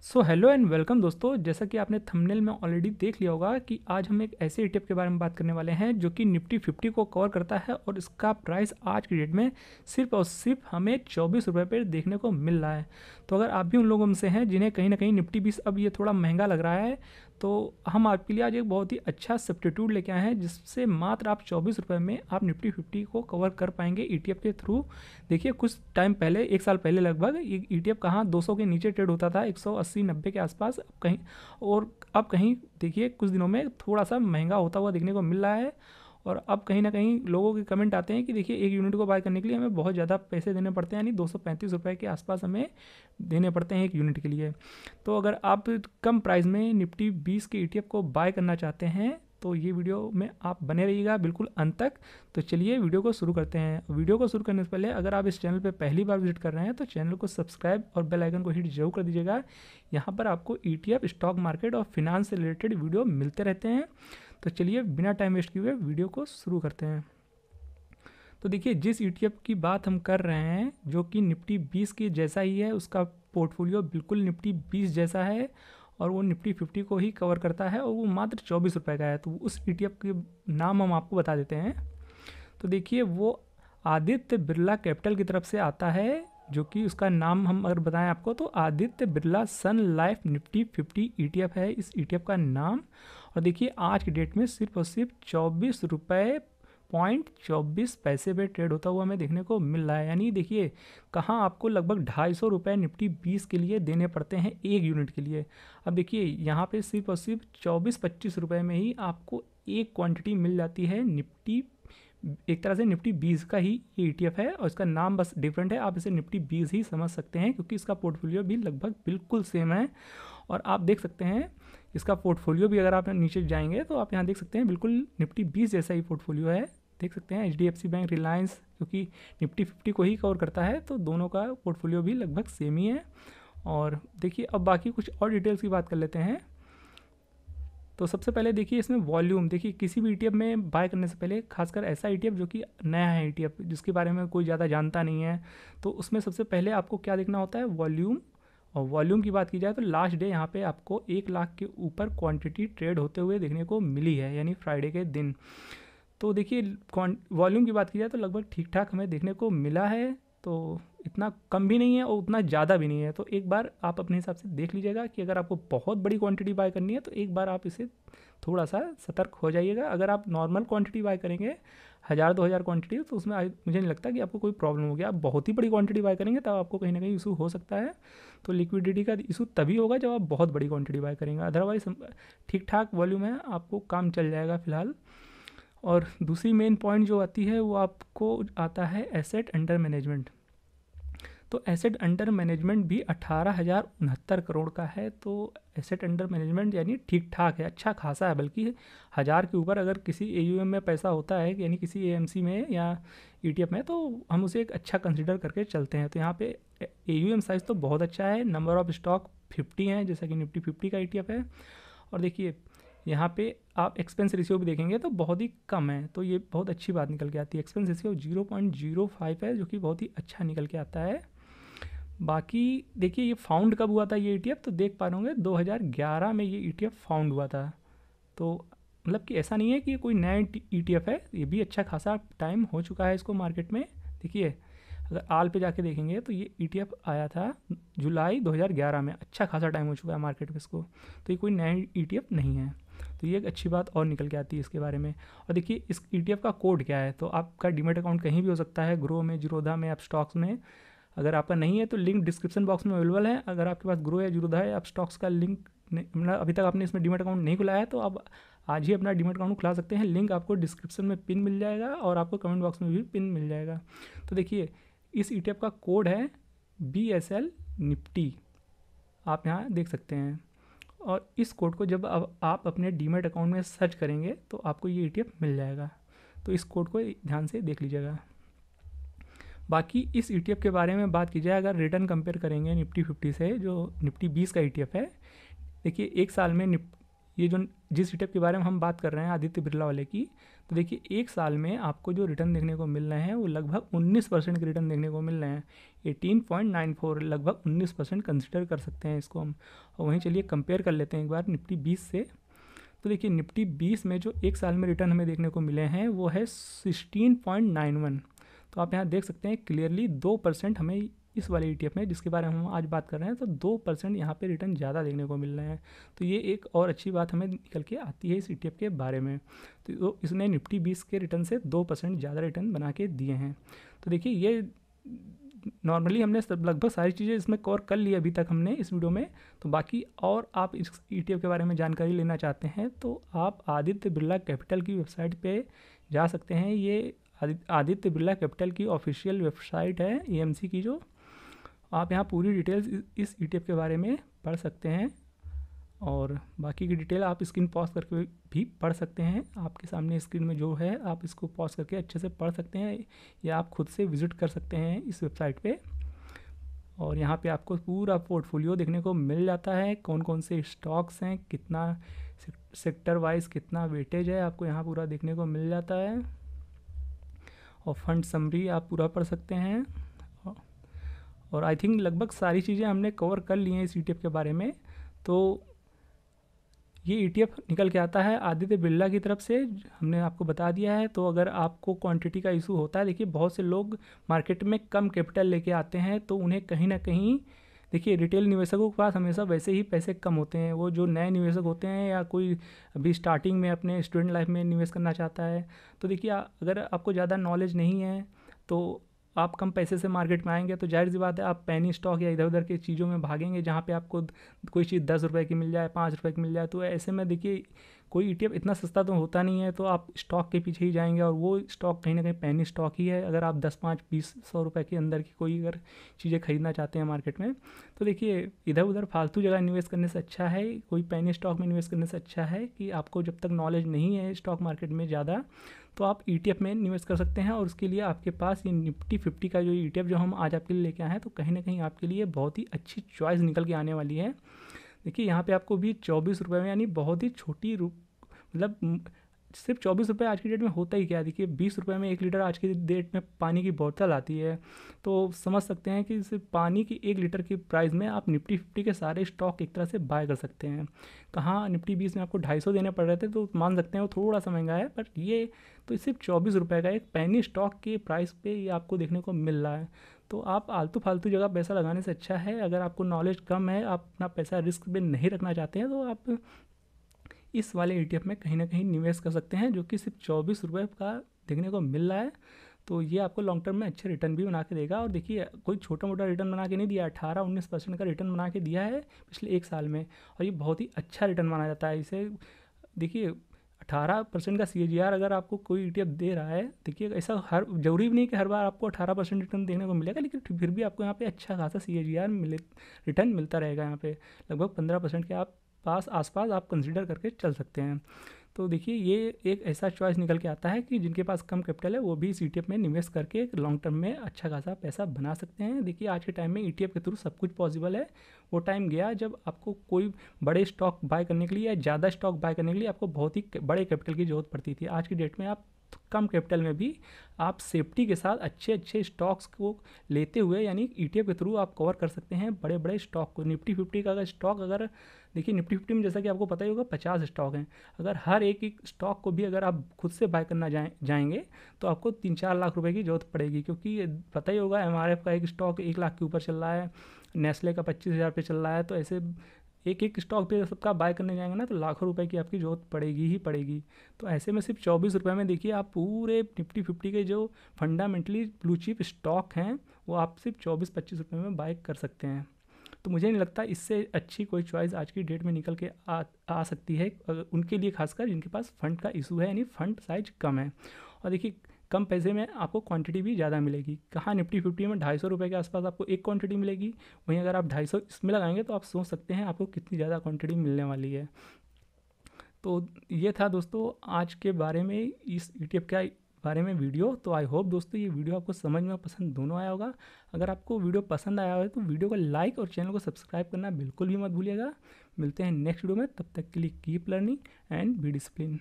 So hello and welcome दोस्तों। जैसा कि आपने थंबनेल में ऑलरेडी देख लिया होगा कि आज हम एक ऐसे ईटीएफ के बारे में बात करने वाले हैं जो कि निफ्टी 50 को कवर करता है और इसका प्राइस आज की डेट में सिर्फ और सिर्फ हमें 24 रुपये पर देखने को मिल रहा है। तो अगर आप भी उन लोगों में से हैं जिन्हें कहीं ना कहीं निफ्टी 20 अब ये थोड़ा महंगा लग रहा है, तो हम आपके लिए आज एक बहुत ही अच्छा सब्स्टिट्यूट लेके आए हैं जिससे मात्र आप 24 रुपये में आप निफ्टी 50 को कवर कर पाएंगे ईटीएफ के थ्रू। देखिए, कुछ टाइम पहले, एक साल पहले लगभग, ये ईटीएफ कहाँ 200 के नीचे ट्रेड होता था, 180-90 के आसपास। अब कहीं और अब कहीं देखिए कुछ दिनों में थोड़ा सा महंगा होता हुआ देखने को मिल रहा है। और अब कहीं ना कहीं लोगों के कमेंट आते हैं कि देखिए, एक यूनिट को बाय करने के लिए हमें बहुत ज़्यादा पैसे देने पड़ते हैं, यानी 235 रुपये के आसपास हमें देने पड़ते हैं एक यूनिट के लिए। तो अगर आप कम प्राइस में निफ्टी 20 के ईटीएफ को बाय करना चाहते हैं तो ये वीडियो में आप बने रहिएगा बिल्कुल अंत तक। तो चलिए वीडियो को शुरू करते हैं। वीडियो को शुरू करने से पहले अगर आप इस चैनल पे पहली बार विजिट कर रहे हैं तो चैनल को सब्सक्राइब और बेल आइकन को हिट जरूर कर दीजिएगा। यहाँ पर आपको ईटीएफ, स्टॉक मार्केट और फिनांस से रिलेटेड वीडियो मिलते रहते हैं। तो चलिए बिना टाइम वेस्ट किए हुए वीडियो को शुरू करते हैं। तो देखिए, जिस ईटीएफ की बात हम कर रहे हैं जो कि निफ्टी 20 के जैसा ही है, उसका पोर्टफोलियो बिल्कुल निफ्टी 20 जैसा है और वो निफ्टी 50 को ही कवर करता है और वो मात्र 24 रुपये का है। तो उस ईटीएफ के नाम हम आपको बता देते हैं। तो देखिए, वो आदित्य बिरला कैपिटल की तरफ से आता है, जो कि उसका नाम हम अगर बताएं आपको तो आदित्य बिरला सन लाइफ निफ्टी 50 ईटीएफ है इस ईटीएफ का नाम। और देखिए, आज की डेट में सिर्फ और सिर्फ 24 रुपये 24 पैसे पे ट्रेड होता हुआ हमें देखने को मिल रहा है। यानी देखिए, कहाँ आपको लगभग 250 रुपये निफ्टी 20 के लिए देने पड़ते हैं एक यूनिट के लिए। अब देखिए, यहाँ पे सिर्फ और सिर्फ 24-25 रुपये में ही आपको एक क्वांटिटी मिल जाती है निफ्टी, एक तरह से निफ्टी 20 का ही ये ईटीएफ है और इसका नाम बस डिफरेंट है। आप इसे निफ्टी 20 ही समझ सकते हैं क्योंकि इसका पोर्टफोलियो भी लगभग बिल्कुल सेम है। और आप देख सकते हैं इसका पोर्टफोलियो भी, अगर आप नीचे जाएंगे तो आप यहाँ देख सकते हैं बिल्कुल निफ्टी 20 जैसा ही पोर्टफोलियो है। देख सकते हैं एचडीएफसी बैंक, रिलायंस, क्योंकि निफ्टी 50 को ही कवर करता है तो दोनों का पोर्टफोलियो भी लगभग सेम ही है। और देखिए, अब बाकी कुछ और डिटेल्स की बात कर लेते हैं। तो सबसे पहले देखिए, इसमें वॉल्यूम देखिए, किसी भी ईटीएफ में बाय करने से पहले, खासकर ऐसा ईटीएफ जो कि नया है, ईटीएफ जिसके बारे में कोई ज़्यादा जानता नहीं है, तो उसमें सबसे पहले आपको क्या देखना होता है, वॉल्यूम। और वॉल्यूम की बात की जाए तो लास्ट डे यहाँ पे आपको 1 लाख के ऊपर क्वांटिटी ट्रेड होते हुए देखने को मिली है, यानी फ्राइडे के दिन। तो देखिए, वॉल्यूम की बात की जाए तो लगभग ठीक ठाक हमें देखने को मिला है। तो इतना कम भी नहीं है और उतना ज़्यादा भी नहीं है। तो एक बार आप अपने हिसाब से देख लीजिएगा कि अगर आपको बहुत बड़ी क्वांटिटी बाय करनी है तो एक बार आप इसे थोड़ा सा सतर्क हो जाइएगा। अगर आप नॉर्मल क्वांटिटी बाय करेंगे, 1000-2000 क्वांटिटी, तो उसमें मुझे नहीं लगता कि आपको कोई प्रॉब्लम होगी। आप बहुत ही बड़ी क्वांटिटी बाय करेंगे तब आपको कहीं ना कहीं इशू हो सकता है। तो लिक्विडिटी का इशू तभी होगा जब आप बहुत बड़ी क्वांटिटी बाय करेंगे। अदरवाइज ठीक ठाक वॉल्यूम है, आपको काम चल जाएगा फ़िलहाल। और दूसरी मेन पॉइंट जो आती है वो आपको आता है एसेट अंडर मैनेजमेंट। तो एसेट अंडर मैनेजमेंट भी 18,069 करोड़ का है। तो एसेट अंडर मैनेजमेंट यानी ठीक ठाक है, अच्छा खासा है। बल्कि 1000 के ऊपर अगर किसी एयूएम में पैसा होता है, यानी किसी एएमसी में या ईटीएफ में, तो हम उसे एक अच्छा कंसिडर करके चलते हैं। तो यहाँ पे एयूएम साइज़ तो बहुत अच्छा है। नंबर ऑफ स्टॉक 50 हैं, जैसा कि निफ्टी 50 का ईटीएफ है। और देखिए, यहाँ पे आप एक्सपेंस रेशियो भी देखेंगे तो बहुत ही कम है। तो ये बहुत अच्छी बात निकल के आती है। एक्सपेंस रेशियो 0.05 है, जो कि बहुत ही अच्छा निकल के आता है। बाकी देखिए, ये फाउंड कब हुआ था ये ईटीएफ, तो देख पा रहे होंगे 2011 में ये ईटीएफ फाउंड हुआ था। तो मतलब कि ऐसा नहीं है कि ये कोई नया ईटीएफ है, ये भी अच्छा खासा टाइम हो चुका है इसको मार्केट में। देखिए, अगर आल पे जाके देखेंगे तो ये ईटीएफ आया था जुलाई 2011 में, अच्छा खासा टाइम हो चुका है मार्केट में इसको। तो ये कोई नया ईटीएफ नहीं है। तो ये एक अच्छी बात और निकल के आती है इसके बारे में। और देखिए, इस ईटीएफ का कोड क्या है, तो आपका डीमेट अकाउंट कहीं भी हो सकता है, ग्रो में, जीरोधा में, आप स्टॉक्स में। अगर आपका नहीं है तो लिंक डिस्क्रिप्शन बॉक्स में अवेलेबल है। अगर आपके पास ग्रो या जीरोधा है, आप स्टॉक्स का लिंक, मतलब अभी तक आपने इसमें डीमेट अकाउंट नहीं खुलाया है तो आप आज ही अपना डीमेट अकाउंट खुला सकते हैं। लिंक आपको डिस्क्रिप्शन में पिन मिल जाएगा और आपको कमेंट बॉक्स में भी पिन मिल जाएगा। तो देखिए, इस ईटीएफ का कोड है BSL निफ्टी, आप यहाँ देख सकते हैं। और इस कोड को जब अब आप अपने डीमेट अकाउंट में सर्च करेंगे तो आपको ये ईटीएफ मिल जाएगा। तो इस कोड को ध्यान से देख लीजिएगा। बाकी इस ईटीएफ के बारे में बात की जाए, अगर रिटर्न कंपेयर करेंगे निफ्टी 50 से, जो निफ्टी 20 का ईटीएफ है, देखिए एक साल में ये जो जिस ETF के बारे में हम बात कर रहे हैं आदित्य बिरला वाले की, तो देखिए एक साल में आपको जो रिटर्न देखने को मिल रहे हैं वो लगभग 19% के रिटर्न देखने को मिल रहे हैं। 18.94 लगभग 19% कंसिडर कर सकते हैं इसको हम। और वहीं चलिए कंपेयर कर लेते हैं एक बार निफ्टी 20 से। तो देखिए निफ्टी 20 में जो एक साल में रिटर्न हमें देखने को मिले हैं वो है 16.91। तो आप यहाँ देख सकते हैं क्लियरली 2% हमें इस वाले ETF में जिसके बारे में हम आज बात कर रहे हैं, तो 2% यहाँ पे रिटर्न ज़्यादा देखने को मिल रहे हैं। तो ये एक और अच्छी बात हमें निकल के आती है इस ETF के बारे में। तो इसने निफ्टी 20 के रिटर्न से 2% ज़्यादा रिटर्न बना के दिए हैं। तो देखिए ये नॉर्मली हमने लगभग सारी चीज़ें इसमें कवर कर ली अभी तक हमने इस वीडियो में। तो बाकी और आप इस ETF के बारे में जानकारी लेना चाहते हैं तो आप आदित्य बिरला कैपिटल की वेबसाइट पे जा सकते हैं। ये आदित्य बिरला कैपिटल की ऑफिशियल वेबसाइट है AMC की, जो आप यहाँ पूरी डिटेल्स इस ETF के बारे में पढ़ सकते हैं और बाकी की डिटेल आप स्क्रीन पॉज करके भी पढ़ सकते हैं। आपके सामने स्क्रीन में जो है आप इसको पॉज करके अच्छे से पढ़ सकते हैं या आप खुद से विज़िट कर सकते हैं इस वेबसाइट पे। और यहाँ पे आपको पूरा पोर्टफोलियो देखने को मिल जाता है, कौन कौन से स्टॉक्स हैं, कितना सेक्टर वाइज कितना वेटेज है, आपको यहाँ पूरा देखने को मिल जाता है। और फंड समरी आप पूरा पढ़ सकते हैं। और आई थिंक लगभग सारी चीज़ें हमने कवर कर ली हैं इस ETF के बारे में। तो ये ETF निकल के आता है आदित्य बिरला की तरफ से, हमने आपको बता दिया है। तो अगर आपको क्वांटिटी का इशू होता है, देखिए बहुत से लोग मार्केट में कम कैपिटल लेके आते हैं तो उन्हें कहीं ना कहीं, देखिए रिटेल निवेशकों के पास हमेशा वैसे ही पैसे कम होते हैं। वो जो नए निवेशक होते हैं या कोई अभी स्टार्टिंग में अपने स्टूडेंट लाइफ में निवेश करना चाहता है, तो देखिए अगर आपको ज़्यादा नॉलेज नहीं है तो आप कम पैसे से मार्केट में आएंगे तो जाहिर सी बात है आप पेनी स्टॉक या इधर उधर के चीज़ों में भागेंगे जहाँ पे आपको कोई चीज़ 10 रुपये की मिल जाए, 5 रुपये की मिल जाए। तो ऐसे में देखिए कोई ETF इतना सस्ता तो होता नहीं है, तो आप स्टॉक के पीछे ही जाएंगे और वो स्टॉक कहीं ना कहीं पेनी स्टॉक ही है। अगर आप 10, 5, 20, 100 रुपये के अंदर की कोई अगर चीज़ें खरीदना चाहते हैं मार्केट में, तो देखिए इधर उधर फालतू जगह निवेश करने से अच्छा है, कोई पेनी स्टॉक में निवेश करने से अच्छा है कि आपको जब तक नॉलेज नहीं है स्टॉक मार्केट में ज़्यादा, तो आप ETF में निवेश कर सकते हैं। और उसके लिए आपके पास ये निफ्टी 50 का जो ETF जो हम आज आपके लिए लेके आए हैं, तो कहीं ना कहीं आपके लिए बहुत ही अच्छी चॉइस निकल के आने वाली है। देखिए यहाँ पे आपको भी 24 रुपये में, यानी बहुत ही छोटी मतलब सिर्फ 24 रुपये आज की डेट में होता ही क्या है। देखिए 20 रुपये में 1 लीटर आज की डेट में पानी की बोतल आती है। तो समझ सकते हैं कि सिर्फ पानी की 1 लीटर की प्राइस में आप निफ्टी 50 के सारे स्टॉक एक तरह से बाय कर सकते हैं। कहाँ निफ्टी 20 में आपको 250 देने पड़ रहे थे, तो मान सकते हैं वो थोड़ा सा महंगा है, बट ये तो सिर्फ 24 रुपये का एक पेनी स्टॉक के प्राइस पे ये आपको देखने को मिल रहा है। तो आप आलतू फालतू जगह पैसा लगाने से अच्छा है, अगर आपको नॉलेज कम है, आप अपना पैसा रिस्क में नहीं रखना चाहते हैं, तो आप इस वाले ETF में कहीं ना कहीं निवेश कर सकते हैं, जो कि सिर्फ 24 रुपये का देखने को मिल रहा है। तो ये आपको लॉन्ग टर्म में अच्छे रिटर्न भी बना के देगा। और देखिए कोई छोटा मोटा रिटर्न बना के नहीं दिया, 18-19% का रिटर्न बना के दिया है पिछले एक साल में, और ये बहुत ही अच्छा रिटर्न माना जाता है इसे। देखिए 18% का CAGR अगर आपको कोई ETF दे रहा है, देखिए ऐसा हर जरूरी भी नहीं कि हर बार आपको 18% रिटर्न देने को मिलेगा, लेकिन फिर भी आपको यहाँ पे अच्छा खासा CAGR रिटर्न मिलता रहेगा। यहाँ पे लगभग 15% के आप आसपास आप कंसीडर करके चल सकते हैं। तो देखिए ये एक ऐसा चॉइस निकल के आता है कि जिनके पास कम कैपिटल है वो भी इस ETF में निवेश करके लॉन्ग टर्म में अच्छा खासा पैसा बना सकते हैं। देखिए आज के टाइम में ETF के थ्रू सब कुछ पॉसिबल है। वो टाइम गया जब आपको कोई बड़े स्टॉक बाय करने के लिए या ज़्यादा स्टॉक बाय करने के लिए आपको बहुत ही बड़े कैपिटल की ज़रूरत पड़ती थी। आज की डेट में आप कम कैपिटल में भी आप सेफ्टी के साथ अच्छे अच्छे स्टॉक्स को लेते हुए, यानी ETF के थ्रू आप कवर कर सकते हैं बड़े बड़े स्टॉक को। निफ्टी 50 का अगर स्टॉक, अगर देखिए निफ्टी 50 में जैसा कि आपको पता ही होगा 50 स्टॉक हैं। अगर हर एक स्टॉक को भी अगर आप खुद से बाय करना जाएंगे तो आपको 3-4 लाख रुपए की जरूरत पड़ेगी, क्योंकि पता ही होगा MRF का एक स्टॉक 1 लाख के ऊपर चल रहा है, नेस्ले का 25,000 पे चल रहा है। तो ऐसे एक एक स्टॉक पे सबका बाय करने जाएंगे ना तो लाखों रुपए की आपकी जरूरत पड़ेगी ही पड़ेगी। तो ऐसे में सिर्फ 24 रुपये में देखिए आप पूरे निफ्टी 50 के जो फंडामेंटली ब्लू चिप स्टॉक हैं वो आप सिर्फ 24-25 रुपये में बाय कर सकते हैं। तो मुझे नहीं लगता इससे अच्छी कोई चॉइस आज की डेट में निकल के आ सकती है उनके लिए, खासकर जिनके पास फंड का इशू है, यानी फंड साइज कम है। और देखिए कम पैसे में आपको क्वांटिटी भी ज़्यादा मिलेगी। कहाँ निफ्टी 50 में 250 रुपये के आसपास आपको एक क्वांटिटी मिलेगी, वहीं अगर आप 250 इसमें लगाएंगे तो आप सोच सकते हैं आपको कितनी ज़्यादा क्वांटिटी मिलने वाली है। तो ये था दोस्तों आज के बारे में इस ETF का बारे में वीडियो। तो आई होप दोस्तों ये वीडियो आपको समझ में पसंद दोनों आया होगा। अगर आपको वीडियो पसंद आया हो तो वीडियो को लाइक और चैनल को सब्सक्राइब करना बिल्कुल भी मत भूलिएगा। मिलते हैं नेक्स्ट वीडियो में, तब तक के लिए keep learning and be discipline.